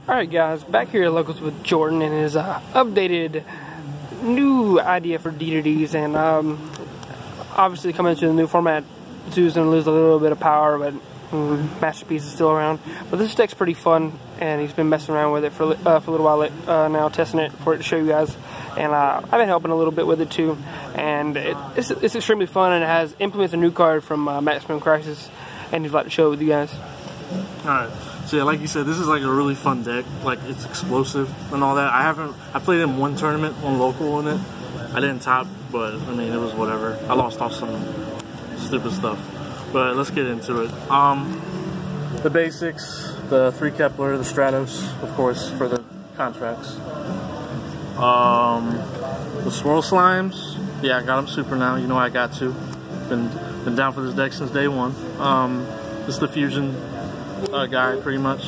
Alright guys, back here at Locals with Jordan and his updated new idea for DDDs, and obviously coming into the new format, Zoo's going to lose a little bit of power, but Masterpiece is still around. But this deck's pretty fun, and he's been messing around with it for a little while now, testing it for it to show you guys. And I've been helping a little bit with it too, and it's extremely fun, and it implements a new card from Maximum Crisis, and he'd like to show it with you guys. Alright, so yeah, like you said, this is like a really fun deck. Like, it's explosive and all that. I played in one tournament, one local in it. I didn't top, but I mean, it was whatever. I lost off some stupid stuff. But let's get into it. The basics, the 3 Kepler, the Stratos, of course, for the contracts. The Swirl Slimes, yeah, I got them super now. You know I got to. Been down for this deck since day one. This is the Fusion guy, pretty much.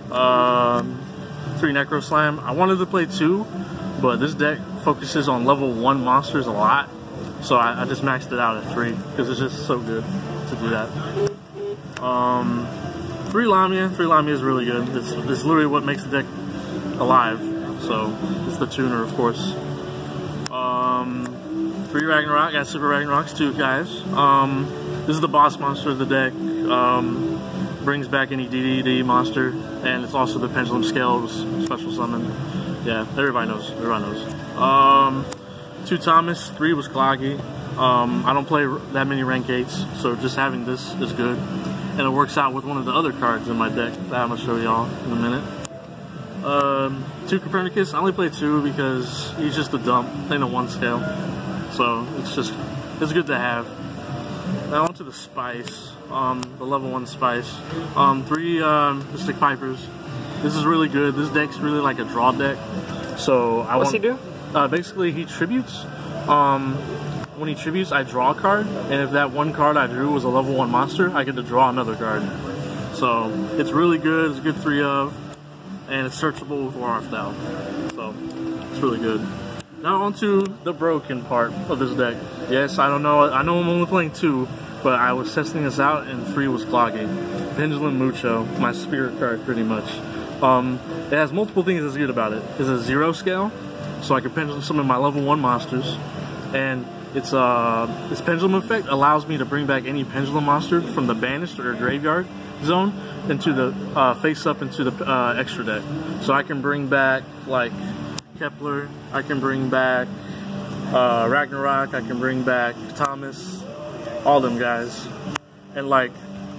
3 Necro Slime. I wanted to play 2, but this deck focuses on level 1 monsters a lot, so I just maxed it out at 3 because it's just so good to do that. 3 Lamia. 3 Lamia is really good. It's literally what makes the deck alive. So it's the tuner, of course. 3 Ragnarok. Got Super Ragnaroks too, guys. This is the boss monster of the deck. Brings back any DDD monster, and it's also the Pendulum Scale special summon. Yeah, everybody knows. Everybody knows. 2 Thomas, 3 was Cloggy. I don't play that many rank 8s, so just having this is good, and it works out with one of the other cards in my deck that I'm gonna show y'all in a minute. 2 Copernicus. I only play 2 because he's just a dump. Ain't a 1 scale, so it's good to have. Now onto the Spice. The level 1 Spice. 3 Mystic Pipers. This is really good. This deck's really like a draw deck. So What's he do? Basically, he tributes. When he tributes, I draw a card, and if that one card I drew was a level 1 monster, I get to draw another card. So it's really good. It's a good 3 of, and it's searchable with War Style. So it's really good. Now onto the broken part of this deck. Yes, I don't know. I know I'm only playing 2. But I was testing this out, and 3 was Cloggy. Pendulumucho, my spirit card, pretty much. It has multiple things that's good about it. It's a 0 scale, so I can pendulum summon my level 1 monsters, and its pendulum effect allows me to bring back any pendulum monster from the banished or graveyard zone into the face up into the extra deck. So I can bring back like Kepler, I can bring back Ragnarok, I can bring back Thomas. All them guys, and like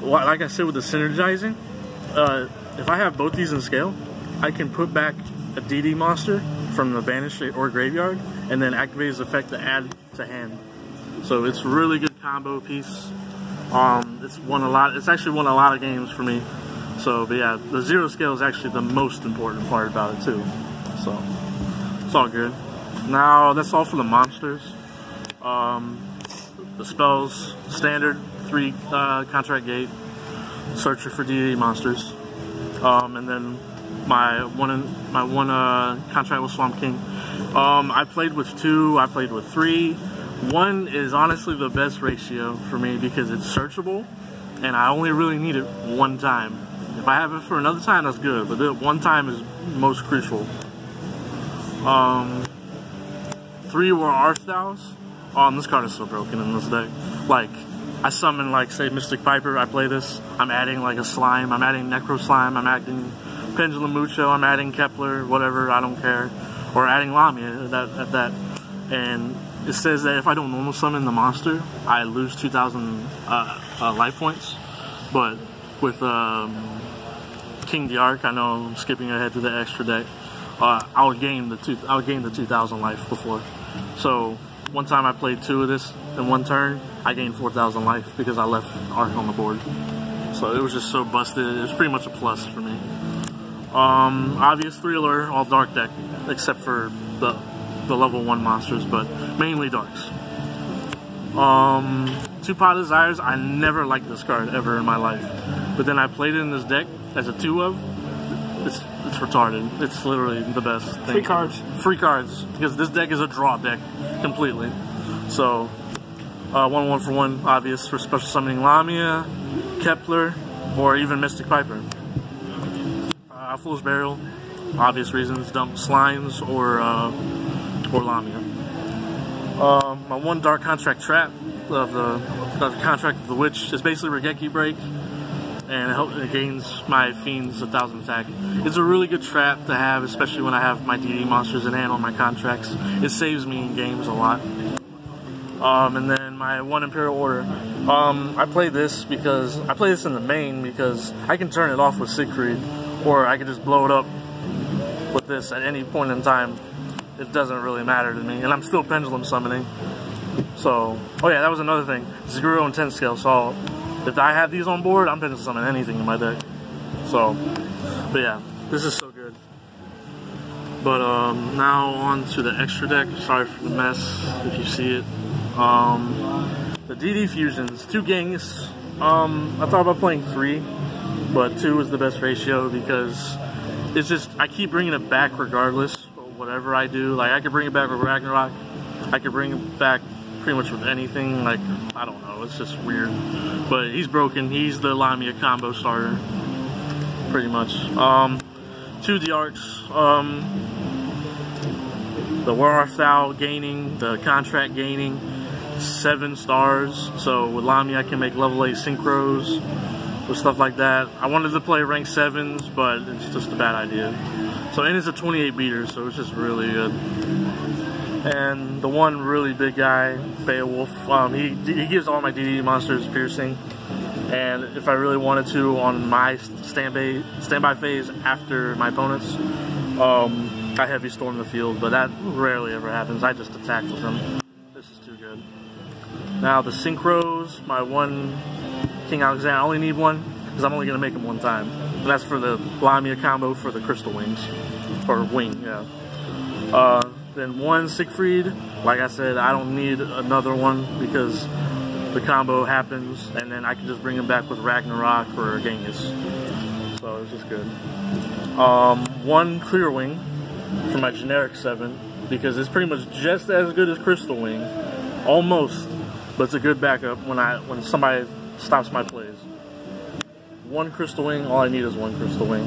I said with the synergizing, if I have both these in scale, I can put back a DD monster from the banished or graveyard, and then activate his effect to add to hand. So it's a really good combo piece. It's won a lot. It's actually won a lot of games for me. So, but yeah, the 0 scale is actually the most important part about it too. So it's all good. Now that's all for the monsters. The spells, standard 3 contract gate, searcher for DDD monsters, and then my one contract with Swamp King. I played with 2, I played with 3. 1 is honestly the best ratio for me because it's searchable, and I only really need it 1 time. If I have it for another time, that's good, but the 1 time is most crucial. 3 were Arthdaus. This card is so broken in this deck. Like, I summon, like, say, Mystic Piper, I play this, I'm adding, like, a Slime, I'm adding Necro Slime, I'm adding Pendulumucho, I'm adding Kepler, whatever, I don't care. Or adding Lamia at that. And it says that if I don't normal summon the monster, I lose 2,000 life points. But with King the Ark, I know I'm skipping ahead to the extra deck, I would gain the 2,000 life before. So, one time I played 2 of this in 1 turn, I gained 4,000 life because I left Arc on the board. So it was just so busted. It was pretty much a plus for me. Obvious 3 Allure, all dark deck, except for the level 1 monsters, but mainly darks. 2 Pot Desires, I never liked this card ever in my life. But then I played it in this deck as a 2 of. It's retarded. It's literally the best thing. Free cards. Free cards, because this deck is a draw deck completely. So, 1 for 1, obvious for special summoning Lamia, Kepler, or even Mystic Piper. Fool's Barrel, obvious reasons, dump Slimes or Lamia. My one Dark Contract Trap of the Contract of the Witch is basically Regeki Break, and it gains my Fiends 1,000 attack. It's a really good trap to have, especially when I have my DD monsters in hand on my contracts. It saves me in games a lot. And then my one Imperial Order. I play this in the main because I can turn it off with Siegfried, or I can just blow it up with this at any point in time. It doesn't really matter to me, and I'm still pendulum summoning. So, oh yeah, that was another thing. 0 and 10 scale. So, if I have these on board, I'm pendulum summoning anything in my deck. So, but yeah, this is so good. But now on to the extra deck. Sorry for the mess if you see it. The DD fusions, 2 Genghis. I thought about playing 3, but 2 is the best ratio because it's just, I keep bringing it back regardless of whatever I do. Like, I could bring it back with Ragnarok. I could bring it back pretty much with anything. Like, I don't know, it's just weird. But he's broken. He's the Lamia combo starter, pretty much. 2 Diarchs. The Where Art Thou gaining, the contract gaining 7 stars. So with Lamia I can make level 8 synchros with stuff like that. I wanted to play rank 7s, but it's just a bad idea. So, and it's a 28 beater, so it's just really good. And the one really big guy, Beowulf, he gives all my DD monsters piercing. And if I really wanted to, on my standby phase after my opponents, I heavy storm the field, but that rarely ever happens. I just attack with them. This is too good. Now the synchros, my one King Alexander, I only need one because I'm only going to make them one time. And that's for the Lamia combo for the crystal wings. Or wing, yeah. Then one Siegfried. Like I said, I don't need another one because the combo happens, and then I can just bring him back with Ragnarok or Genghis. So it's just good. One Clear Wing for my generic 7 because it's pretty much just as good as Crystal Wing, almost, but it's a good backup when somebody stops my plays. One Crystal Wing, all I need is one Crystal Wing.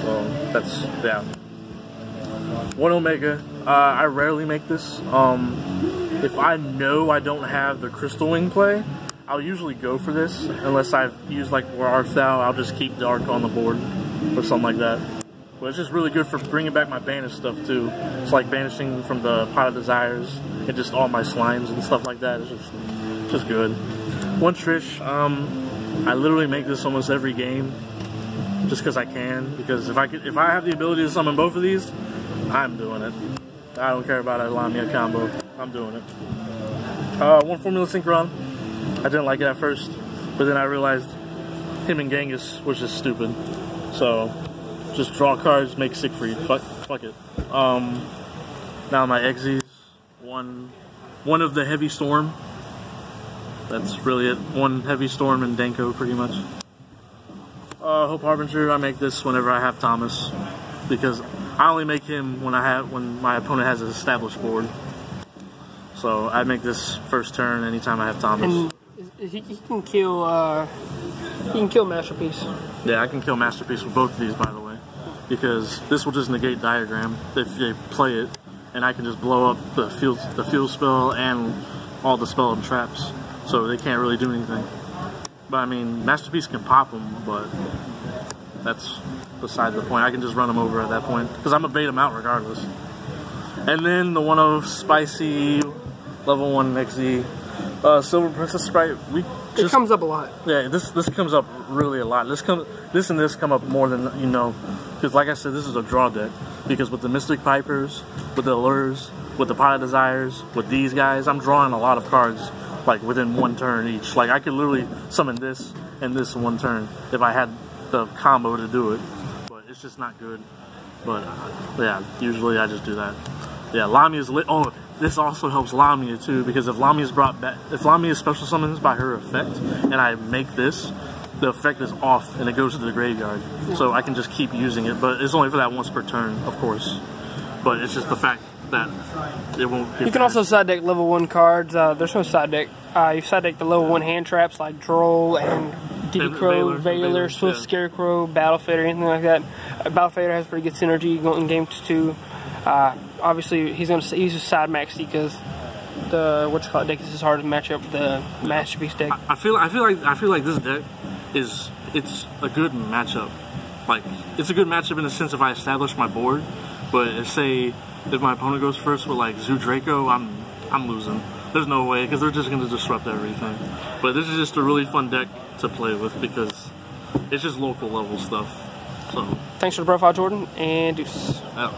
So that's, yeah. One Omega. I rarely make this. If I know I don't have the Crystal Wing play, I'll usually go for this. Unless I've used like Where Art Thou, I'll just keep Dark on the board or something like that. But it's just really good for bringing back my banish stuff too. It's like banishing from the Pot of Desires and just all my slimes and stuff like that. It's just good. One Trish. I literally make this almost every game just because I can. Because if I have the ability to summon both of these, I'm doing it. I don't care about a Lamia combo. I'm doing it. One Formula Synchron. I didn't like it at first, but then I realized him and Genghis was just stupid. So, just draw cards, make Siegfried. Fuck it. Now my Exes. One of the Heavy Storm. That's really it. One Heavy Storm and Denko, pretty much. Hope Harbinger. I make this whenever I have Thomas, because I only make him when my opponent has an established board. So I make this first turn anytime I have Thomas. And he can kill Masterpiece. Yeah, I can kill Masterpiece with both of these, by the way, because this will just negate Diagram if they play it, and I can just blow up the field spell and all the spell and traps, so they can't really do anything. But I mean, Masterpiece can pop them, but that's beside the point. I can just run them over at that point because I'm gonna bait them out regardless. And then the one of Spicy level 1 XZ Silver Princess Sprite. It comes up a lot. Yeah, this comes up really a lot. This and this come up more than you know, because like I said, this is a draw deck. Because with the Mystic Pipers, with the Allures, with the Pot of Desires, with these guys, I'm drawing a lot of cards like within one turn each. Like I could literally summon this and this in one turn if I had the combo to do it. But it's just not good. But yeah, usually I just do that. Yeah, Lamia's lit. Oh, this also helps Lamia too, because if Lamia's brought back, if Lamia special summons by her effect, and I make this, the effect is off and it goes to the graveyard. So I can just keep using it, but it's only for that once per turn, of course. But it's just the fact that it won't get You can also side deck level 1 cards. There's no side deck. You side deck the level 1 hand traps like Droll and DD Crow, Veiler, Swift Scarecrow, Battle Fader, anything like that. Battle Fader has pretty good synergy going in game 2. Obviously, he's going to use his side max because the deck is his hardest matchup, the Masterpiece deck. I feel like this deck it's a good matchup. Like, it's a good matchup in the sense if I establish my board, but if my opponent goes first with like Zoo Draco, I'm losing. There's no way, because they're just going to disrupt everything. But this is just a really fun deck to play with because it's just local level stuff. So thanks for the profile, Jordan, and deuce. Yeah.